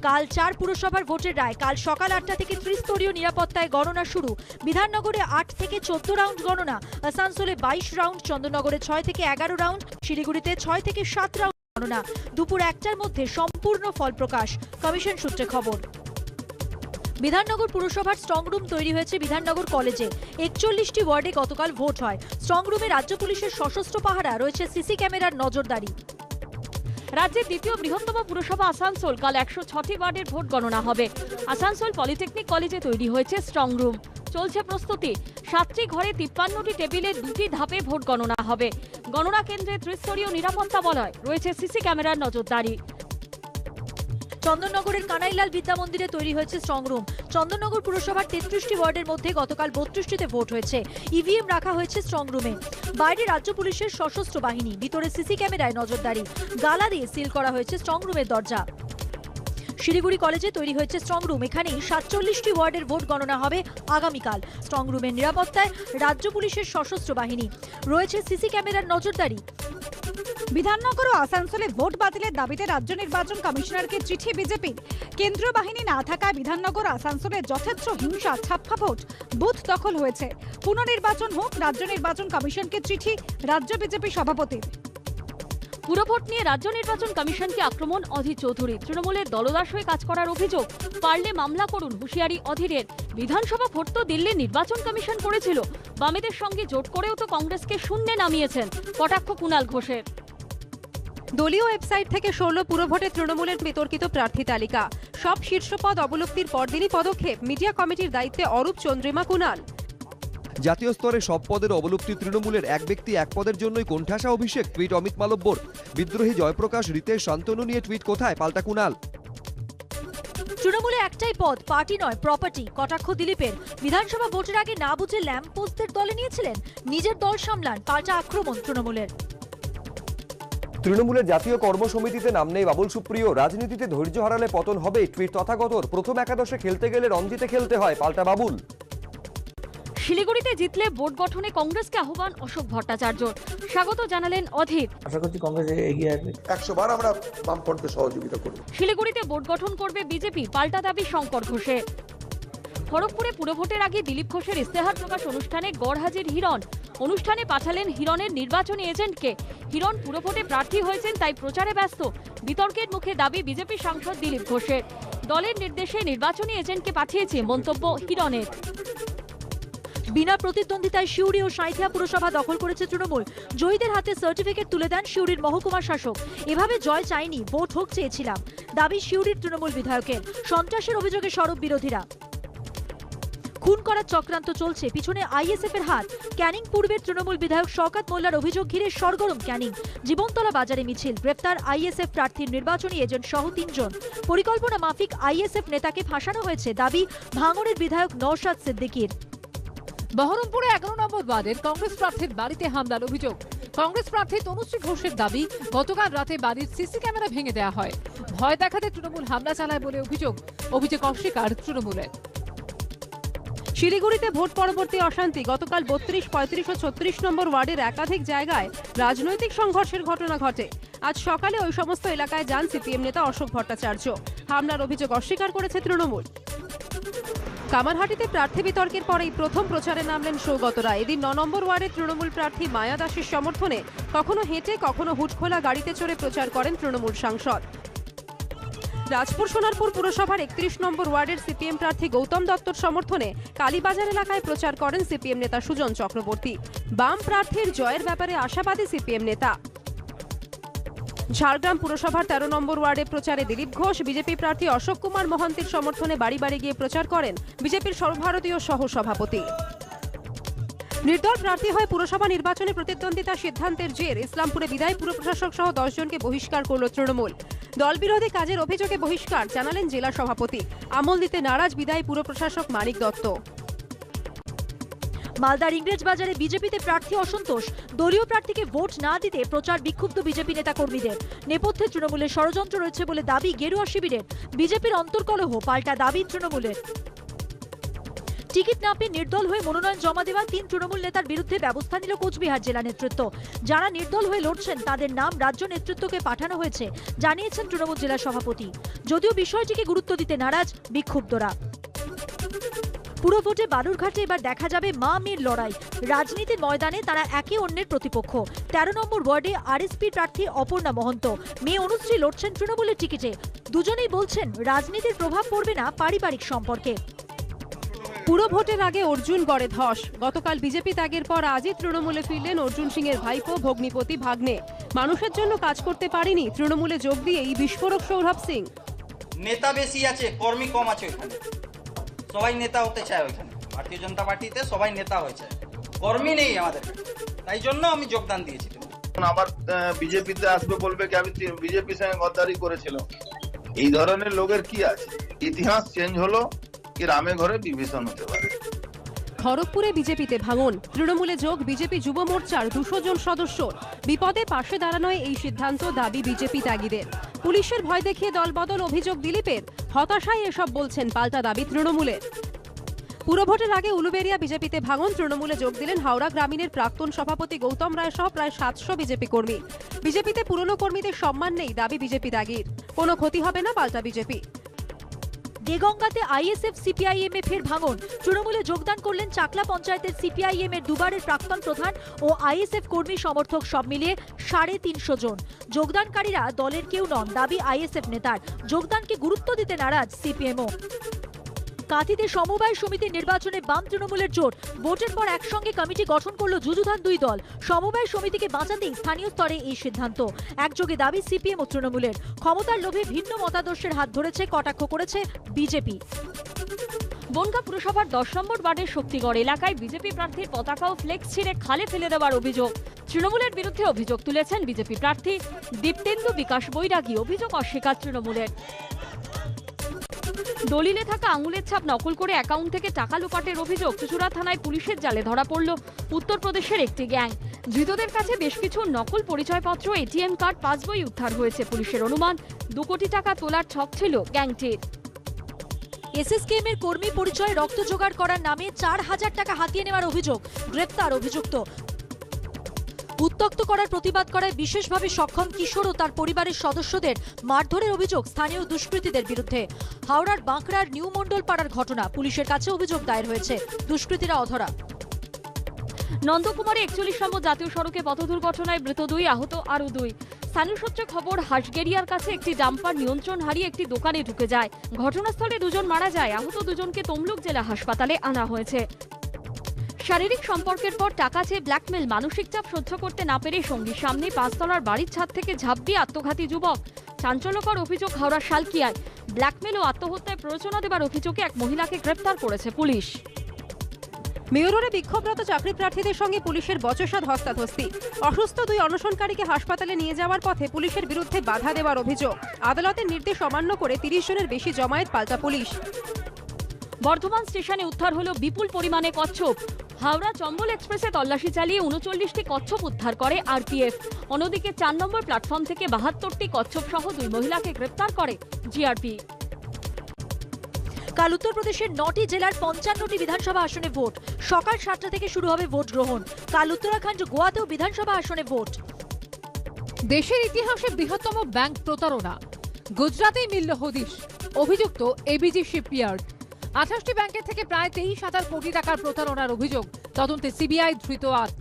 কাল 4 পুরসভার ভোটের রায়। কাল সকাল 8টা থেকে ত্রিস্তরীয় নিরাপত্তায় গণনা শুরু। বিধাননগরে 8 থেকে 14 রাউন্ড গণনা, আসানসোলে 22 রাউন্ড, চন্দননগরে 6 থেকে 11 রাউন্ড, শিলিগুড়িতে 6 থেকে 7 রাউন্ড গণনা। দুপুর 1টার মধ্যে সম্পূর্ণ ফল প্রকাশ, কমিশন সূত্রে খবর। বিধাননগর পুরসভার স্ট্রংরুম তৈরি হয়েছে বিধাননগর কলেজে। 41টি ওয়ার্ডে গতকাল ভোট হয়। স্ট্রংরুমে রাজ্য পুলিশের সশস্ত্র পাহারা, রয়েছে সিসি ক্যামেরার নজরদারি। রাজ্যের দ্বিতীয় বৃহত্তম পুরসভা আসানসোল, কাল 106টি ওয়ার্ডের ভোট গণনা হবে। আসানসোল পলিটেকনিক কলেজে তৈরি হয়েছে স্ট্রং রুম, চলছে প্রস্তুতি। 7টি ঘরে 53টি টেবিলে 2টি ধাপে ভোট গণনা হবে। গণনা কেন্দ্রে ত্রিস্তরীয় নিরাপত্তা বলয়, রয়েছে সিসি ক্যামেরার নজরদারি। চন্দননগরের কানাইলাল বিদ্যা মন্দিরে তৈরি হয়েছে স্ট্রংরুম। চন্দননগর পুরসভার 33টি ওয়ার্ডের মধ্যে গতকাল 32টিতে ভোট হয়েছে। ইভিএম রাখা হয়েছে স্ট্রংরুমে। বাইরে রাজ্য পুলিশের সশস্ত্র বাহিনী, ভিতরে সিসি ক্যামেরায় নজরদারি। গালা দিয়ে সিল করা হয়েছে স্ট্রংরুমের দরজা। শিলিগুড়ি কলেজে তৈরি হয়েছে স্ট্রংরুম। এখানেই 47টি ওয়ার্ডের ভোট গণনা হবে আগামীকাল। স্ট্রংরুমের নিরাপত্তায় রাজ্য পুলিশের সশস্ত্র বাহিনী, রয়েছে সিসি ক্যামেরার নজরদারি। বিধাননগর ও আসানসোলে ভোট বাতিলের দাবিতে রাজ্য নির্বাচন কমিশনারকে চিঠি বিজেপির। কেন্দ্রীয় বাহিনী না থাকায় বিধাননগর আসানসোলে যথেচ্ছ হিংসা, ছাপ্পা ভোট, বুথ দখল হয়েছে। পুনর্নির্বাচন হোক, রাজ্য নির্বাচন কমিশনকে চিঠি রাজ্য বিজেপি সভাপতির। পুরভোট নিয়ে রাজ্য নির্বাচন কমিশনকে আক্রমণ অধীর চৌধুরী। তৃণমূলের দলদাস হয়ে কাজ করার অভিযোগ, পারলে মামলা করুন, হুঁশিয়ারি অধীরের। বিধানসভা ভোট তো দিল্লি নির্বাচন কমিশন করেছিল, বামেদের সঙ্গে জোট করেও তো কংগ্রেসকে শূন্যে নামিয়েছেন, কটাক্ষ কুণাল ঘোষের। দলীয় ওয়েবসাইট থেকে 16 পুরভোটে তৃণমূলের বিতর্কিত প্রার্থী তালিকা। সব শীর্ষ পদ অবলুপ্তির পরদিনই পদক্ষেপ, মিডিয়া কমিটির দায়িত্বে অরূপ চন্দ্রিমা কুণাল। জাতীয় স্তরে সব পদের অবলুপ্তি তৃণমূলের, এক ব্যক্তি এক পদের জন্যই কোণঠাসা অভিষেক, টুইট অমিত মালব্যর। বিদ্রোহী জয়প্রকাশ, রিতেশ, শান্তনু নিয়ে টুইট কোথায়, পাল্টা কুণাল। তৃণমূলে একটাই পদ, পার্টি নয় প্রপার্টি, কটাক্ষ দিলীপের। বিধানসভা ভোটের আগে না বুঝে ল্যাম্প পোস্টদের দলে নিয়েছিলেন, নিজের দল সামলান, পাল্টা আক্রমণ তৃণমূলের। তৃণমূলের জাতীয় কর্মসমিতিতে নাম নেই বাবুল সুপ্রিয়, রাজনীতিতে ধৈর্য হারালে পতন হবে, টুইট তথাগতর। প্রথম একাদশে খেলতে গেলে রঞ্জিতে খেলতে হয়, পাল্টা বাবুল। শিলিগুড়িতে জিতলে বোর্ড গঠনে কংগ্রেসকে আহ্বান অশোক ভট্টাচার্য, স্বাগত জানালেন অধীর। আশা করছি কংগ্রেস এগিয়ে আসবে। 100 বার আমরা বামফ্রন্টকে সহযোগিতা করব। শিলিগুড়িতে বোর্ড গঠন করবে বিজেপি, পাল্টা দাবি শঙ্কর ঘোষের। খড়গপুরে পুরভোটের আগে দিলীপ ঘোষের ইস্তেহার প্রকাশ অনুষ্ঠানে গড়হাজির হিরণ। অনুষ্ঠানে পাঠালেন হিরণের নির্বাচনী এজেন্টকে। হিরণ পুরভোটে প্রার্থী হয়েছেন, তাই প্রচারে ব্যস্ত। বিতর্কের মুখে দাবি বিজেপি সাংসদ দিলীপ ঘোষের। দলের নির্দেশে নির্বাচনী এজেন্টকে পাঠিয়েছে, মন্তব্য হিরণের। বিনা প্রতিদ্বন্দ্বিতায় সিউড়ি ও সাঁইথিয়া পুরসভা দখল করেছে তৃণমূল। জয়ীদের হাতে সার্টিফিকেট তুলে দেন সিউড়ির মহকুমা শাসক। এভাবে জয় চাইনি, ভোট হোক চেয়েছিলাম, দাবি সিউড়ির তৃণমূল বিধায়কের। সন্ত্রাসের অভিযোগে সরব বিরোধীরা। খুন করার চক্রান্ত চলছে, পিছনে আইএসএফ এর হাত। ক্যানিং পূর্বের তৃণমূল বিধায়ক শওকত মোল্লার অভিযোগ ঘিরে সরগরম ক্যানিং। জীবনতলা বাজারে মিছিল, গ্রেফতার আইএসএফ প্রার্থীর নির্বাচনী এজেন্ট সহ 3 জন। পরিকল্পনা মাফিক আইএসএফ নেতাকে ফাঁসানো হয়েছে, দাবি ভাঙড়ের বিধায়ক নওশাদ সিদ্দিকীর। বহরমপুরে 11 নম্বর ওয়ার্ডের কংগ্রেস প্রার্থীর বাড়িতে হামলার অভিযোগ। কংগ্রেস প্রার্থী তনুশ্রী ঘোষের দাবি, গতকাল রাতে বাড়ির সিসি ক্যামেরা ভেঙে দেওয়া হয়। ভয় দেখাতে তৃণমূল হামলা চালায় বলে অভিযোগ অস্বীকার তৃণমূলের। শিলিগুড়িতে ভোট পরবর্তী অশান্তি। গতকাল 32, 35 ও 36 নম্বর ওয়ার্ডের একাধিক জায়গায় রাজনৈতিক সংঘর্ষের ঘটনা ঘটে। আজ সকালে ওই সমস্ত এলাকায় যান সিপিএম নেতা অশোক ভট্টাচার্য। হামলার অভিযোগ অস্বীকার করেছে তৃণমূল। কামারহাটিতে প্রার্থী বিতর্কের পরেই প্রথম প্রচারে নামলেন সৌগত রায়। এদিন 9 নম্বর ওয়ার্ডের তৃণমূল প্রার্থী মায়া দাসের সমর্থনে কখনো হেঁটে, কখনো হুটখোলা গাড়িতে চড়ে প্রচার করেন তৃণমূল সাংসদ। রাজপুর সোনারপুর পুরসভার 31 নম্বর ওয়ার্ডের সিপিএম প্রার্থী গৌতম দত্তর সমর্থনে কালীবাজার এলাকায় প্রচার করেন সিপিএম নেতা সুজন চক্রবর্তী। বাম প্রার্থীর জয়ের ব্যাপারে আশাবাদী সিপিএম নেতা। ঝাড়গ্রাম পুরসভার 13 নম্বর ওয়ার্ডে প্রচারে দিলীপ ঘোষ। বিজেপি প্রার্থী অশোক কুমার মহান্তির সমর্থনে বাড়ি বাড়ি গিয়ে প্রচার করেন বিজেপির সর্বভারতীয় সহ সভাপতি। নির্দল প্রার্থী হয়ে পুরসভা নির্বাচনে প্রতিদ্বন্দ্বিতার সিদ্ধান্তের জের ইসলামপুরে বিদায়ী পুর প্রশাসক সহ 10 জনকে বহিষ্কার করল তৃণমূল। দল বিরোধী কাজের অভিযোগে বহিষ্কার জানালেন জেলা সভাপতি। আমল দিতে নারাজ বিদায়ী পুর প্রশাসক মানিক দত্ত। মালদার ইংরেজ বাজারে বিজেপিতে প্রার্থী অসন্তোষ। দলীয় প্রার্থীকে ভোট না দিতে প্রচার বিক্ষুব্ধ বিজেপি নেতা কর্মীদের। নেপথ্যে তৃণমূলের ষড়যন্ত্র রয়েছে বলে দাবি গেরুয়া শিবিরের। বিজেপির অন্তর্কলহ, পাল্টা দাবি তৃণমূলের। টিকিট না পেয়ে নির্দল হয়ে মনোনয়ন জমা দেওয়া 3 তৃণমূল নেতার বিরুদ্ধে ব্যবস্থা নিল কোচবিহার জেলা নেতৃত্ব। যারা নির্দল হয়ে লড়ছেন তাদের নাম রাজ্য নেতৃত্বকে পাঠানো হয়েছে জানিয়েছেন তৃণমূল জেলা সভাপতি। যদিও বিষয়টিকে গুরুত্ব দিতে নারাজ বিক্ষুব্ধরা। পুরো ভোটে বালুরঘাটে এবার দেখা যাবে মা মেয়ের লড়াই। রাজনীতির ময়দানে তারা একে অন্যের প্রতিপক্ষ। 13 নম্বর ওয়ার্ডে আরএসপি প্রার্থী অপর্ণা মহন্ত, মেয়ে অনুশ্রী লড়ছেন তৃণমূলের টিকিটে। দুজনেই বলছেন রাজনীতির প্রভাব পড়বে না পারিবারিক সম্পর্কে। পুরো ভোটের আগে অর্জুন গড়ে ধস। গতকাল বিজেপি ত্যাগের পর আজই তৃণমূলে ফিরলেন অর্জুন সিং এর ভাইপো ভগ্নিপতি ভাগ্নে। মানুষের জন্য কাজ করতে পারেনি, তৃণমূলে যোগ দিয়ে এই বিস্ফোরক সৌরভ সিং। নেতা বেশি আছে, কর্মী কম আছে ওইখানে। সবাই নেতা হতে চায় ওইখানে, ভারতীয় জনতা পার্টিতে সবাই নেতা হয়েছে, কর্মী নেই আমাদের, তাই জন্য আমি যোগদান দিয়েছি। আবার বিজেপিতে আসবে বলবে কি আমি বিজেপির সঙ্গে গদ্দারি করেছিল, এই ধরনের লোকের কি আছে? ইতিহাস চেঞ্জ হলো কি রামে ঘরে বিভীষণ হতে পারে। খড়গপুরে বিজেপিতে ভাঙন, তৃণমূলে যোগ বিজেপি যুব মোর্চার 200 জন সদস্য। বিপদে পাশে দাঁড়ানোয় এই সিদ্ধান্ত, দাবি বিজেপি ত্যাগীদের। পুলিশের ভয় দেখিয়ে দলবদল অভিযোগ দিলীপের, হতাশায় এসব বলছেন, পাল্টা দাবি তৃণমূলের। পুরভোটের আগে উলুবেড়িয়া বিজেপিতে ভাঙন, তৃণমূলে যোগ দিলেন হাওড়া গ্রামীণের প্রাক্তন সভাপতি গৌতম রায় সহ প্রায় 700 বিজেপি কর্মী। বিজেপিতে পুরনো কর্মীদের সম্মান নেই, দাবি বিজেপি ত্যাগীর। কোনো ক্ষতি হবে না, পাল্টা বিজেপি। দেগঙ্গাতে আইএসএফ সিপিআইএম এ ফের ভাঙন। তৃণমূলে যোগদান করলেন চাকলা পঞ্চায়েতের সিপিআইএম এর দুবারের প্রাক্তন প্রধান ও আইএসএফ কর্মী সমর্থক সব মিলিয়ে 350 জন। যোগদানকারীরা দলের কেউ নন, দাবি আইএসএফ নেতার। যোগদানকে গুরুত্ব দিতে নারাজ সিপিএমও। কাঁথিতে সমবায় সমিতির নির্বাচনে বাম তৃণমূলের জোট। ভোটের পর একসঙ্গে কমিটি গঠন করলো যুযুধান দুই দল। সমবায় সমিতিকে বাঁচাতেই স্থানীয় স্তরে এই সিদ্ধান্ত। একযোগে দাবি সিপিএম ও তৃণমূলের। ক্ষমতার লোভে ভিন্ন মতাদর্শের হাত ধরেছে, কটাক্ষ করেছে বিজেপি। বনগাঁ পুরসভার 10 নম্বর ওয়ার্ডের শক্তিগড় এলাকায় বিজেপি প্রার্থীর পতাকা ও ফ্লেক্স ছিঁড়ে খালে ফেলে দেওয়ার অভিযোগ। তৃণমূলের বিরুদ্ধে অভিযোগ তুলেছেন বিজেপি প্রার্থী দীপ্তেন্দু বিকাশ বৈরাগী। অভিযোগ অস্বীকার তৃণমূলের। দলিলে থাকা আঙুলের ছাপ নকল করে অ্যাকাউন্ট থেকে টাকা লুপাটের অভিযোগ। চুঁচুড়া থানায় পুলিশের জালে ধরা পড়ল উত্তরপ্রদেশের একটি গ্যাং। ধৃতদের কাছে বেশ কিছু নকল পরিচয়পত্র, এটিএম কার্ড, পাসবই উদ্ধার হয়েছে। পুলিশের অনুমান 2 কোটি টাকা তোলার ছক ছিল গ্যাংটির। এসএসকেএম এর কর্মী পরিচয়ে রক্ত জোগাড় করার নামে 4000 টাকা হাতিয়ে নেওয়ার অভিযোগ। গ্রেপ্তার অভিযুক্ত। উত্ত্যক্ত করার প্রতিবাদ করায় বিশেষভাবে সক্ষম কিশোর ও তার পরিবারের সদস্যদের মারধরের অভিযোগ স্থানীয় দুষ্কৃতীদের বিরুদ্ধে। হাওড়ার বাঁকড়ার নিউ মন্ডল পাড়ার ঘটনা, পুলিশের কাছে অভিযোগ দায়ের হয়েছে, দুষ্কৃতীরা অধরা। নন্দকুমারে 41 নম্বর জাতীয় সড়কে পথ দুর্ঘটনায় মৃত 2, আহত আরও 2। স্থানীয় সূত্রে খবর, হাঁসগেরিয়ার কাছে একটি ডাম্পার নিয়ন্ত্রণ হারিয়ে একটি দোকানে ঢুকে যায়। ঘটনাস্থলে 2 জন মারা যায়, আহত 2 জনকে তমলুক জেলা হাসপাতালে আনা হয়েছে। শারীরিক সম্পর্কের পর টাকা চেয়ে ব্ল্যাকমেল, মানসিক চাপ সহ্য করতে না পেরে সঙ্গীর সামনে 5 তলার বাড়ির ছাদ থেকে ঝাঁপ দিয়ে আত্মঘাতী যুবক। চাঞ্চল্যকর অভিযোগ হাওড়ার শালকিয়ায়। ব্ল্যাকমেল ও আত্মহত্যায় প্ররোচনা দেবার অভিযোগে এক মহিলাকে গ্রেপ্তার করেছে পুলিশ। মেয়রে বিক্ষোভরত চাকরি প্রার্থীদের সঙ্গে পুলিশের বচসা ধস্তাধস্তি। অসুস্থ 2 অনশনকারীকে হাসপাতালে নিয়ে যাওয়ার পথে পুলিশের বিরুদ্ধে বাধা দেওয়ার অভিযোগ। আদালতের নির্দেশ অমান্য করে 30 জনের বেশি জমায়েত, পাল্টা পুলিশ। বর্ধমান স্টেশনে উদ্ধার হলো বিপুল পরিমাণে কচ্ছপ। হাওড়া চম্বল এক্সপ্রেসে তল্লাশি চালিয়ে 39টি কচ্ছপ উদ্ধার করে আরপিএফ। অন্যদিকে 4 নম্বর প্ল্যাটফর্ম থেকে 72টি কচ্ছপ সহ 2 মহিলাকে গ্রেপ্তার করে জিআরপি। কাল উত্তরপ্রদেশের 9টি জেলার 55টি বিধানসভা আসনে ভোট। সকাল 7টা থেকে শুরু হবে ভোট গ্রহণ। কাল উত্তরাখণ্ড, গোয়াতেও বিধানসভা আসনে ভোট। দেশের ইতিহাসে বৃহত্তম ব্যাংক প্রতারণা। গুজরাতেই মিলল হদিশ। অভিযুক্ত এবিজি শিপইয়ার্ড। 28টি ব্যাংকের থেকে প্রায় 23,000 কোটি টাকার প্রতারণার অভিযোগ। তদন্তে সিবিআই, ধৃত 8।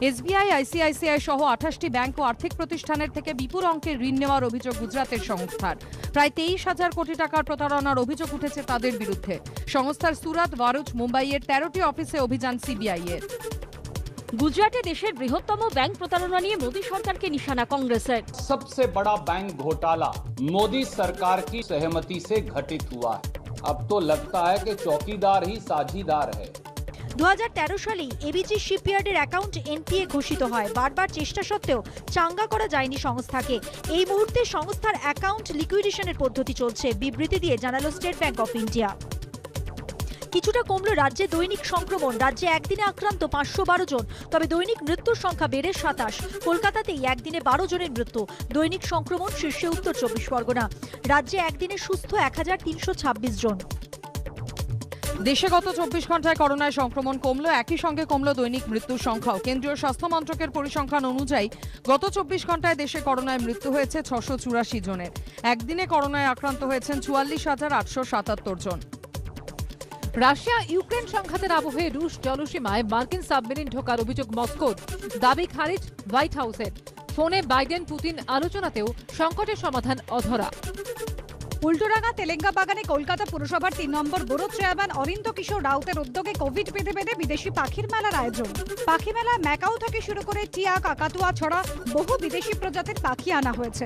এসবিআই, আইসিআইসিআই সহ 28টি ব্যাংক ও আর্থিক প্রতিষ্ঠানের থেকে বিপুল অঙ্কের ঋণ নেওয়ার অভিযোগ গুজরাতের সংস্থার। প্রায় 23,000 কোটি টাকার প্রতারণার অভিযোগ উঠেছে তাদের বিরুদ্ধে। সংস্থার সুরাত, ভারুচ, মুম্বাইয়ের 13টি অফিসে অভিযান সিবিআই এর। গুজরাটে দেশের বৃহত্তম ব্যাংক প্রতারণা নিয়ে মোদী সরকারকে নিশানা কংগ্রেসের। सबसे बड़ा बैंक घोटाला मोदी सरकार की सहमति से घटित हुआ है। अब तो लगता है कि चौकीदार ही साझीदार है। 2013 সালেই এবিজি শিপইয়ার্ডের অ্যাকাউন্ট এনপিএ ঘোষিত হয়। বারবার চেষ্টা সত্ত্বেও চাঙ্গা করা যায়নি সংস্থাকে। এই মুহূর্তে সংস্থার অ্যাকাউন্ট লিকুইডেশনের পদ্ধতি চলছে, বিবৃতি দিয়ে জানালো স্টেট ব্যাংক অফ ইন্ডিয়া। কিছুটা কমলো রাজ্যে দৈনিক সংক্রমণ। রাজ্যে একদিনে আক্রান্ত 512 জন, তবে দৈনিক মৃত্যুর সংখ্যা বেড়ে 27। কলকাতাতেই একদিনে 12 জনের মৃত্যু। দৈনিক সংক্রমণ শীর্ষে উত্তর 24 পরগনা। রাজ্যে একদিনে সুস্থ 1326 জন। দেশে গত 24 ঘন্টায় করোনায় সংক্রমণ কমলো, একই সঙ্গে কমলো দৈনিক মৃত্যুর সংখ্যাও। কেন্দ্রীয় স্বাস্থ্য মন্ত্রকের পরিসংখ্যান অনুযায়ী গত 24 ঘন্টায় দেশে করোনায় মৃত্যু হয়েছে 684 জনের। একদিনে করোনায় আক্রান্ত হয়েছেন 44,877 জন। রাশিয়া ইউক্রেন সংঘাতের আবহে রুশ জলসীমায় মার্কিন সাবমেরিন ঢোকার অভিযোগ মস্কোর, দাবি খারিজ হোয়াইট হাউসের। ফোনে বাইডেন পুতিন আলোচনাতেও সংকটের সমাধান অধরা। উল্টোডাঙ্গা তেলেঙ্গা বাগানে কলকাতা পুরসভার 3 নম্বর বোরো চেয়ারম্যান অরিন্দ কিশোর রাউতের উদ্যোগে কোভিড বেঁধে বেঁধে বিদেশি পাখির মেলার আয়োজন। পাখি মেলায় ম্যাকাও থেকে শুরু করে টিয়া, কাকাতুয়া ছড়া বহু বিদেশি প্রজাতির পাখি আনা হয়েছে।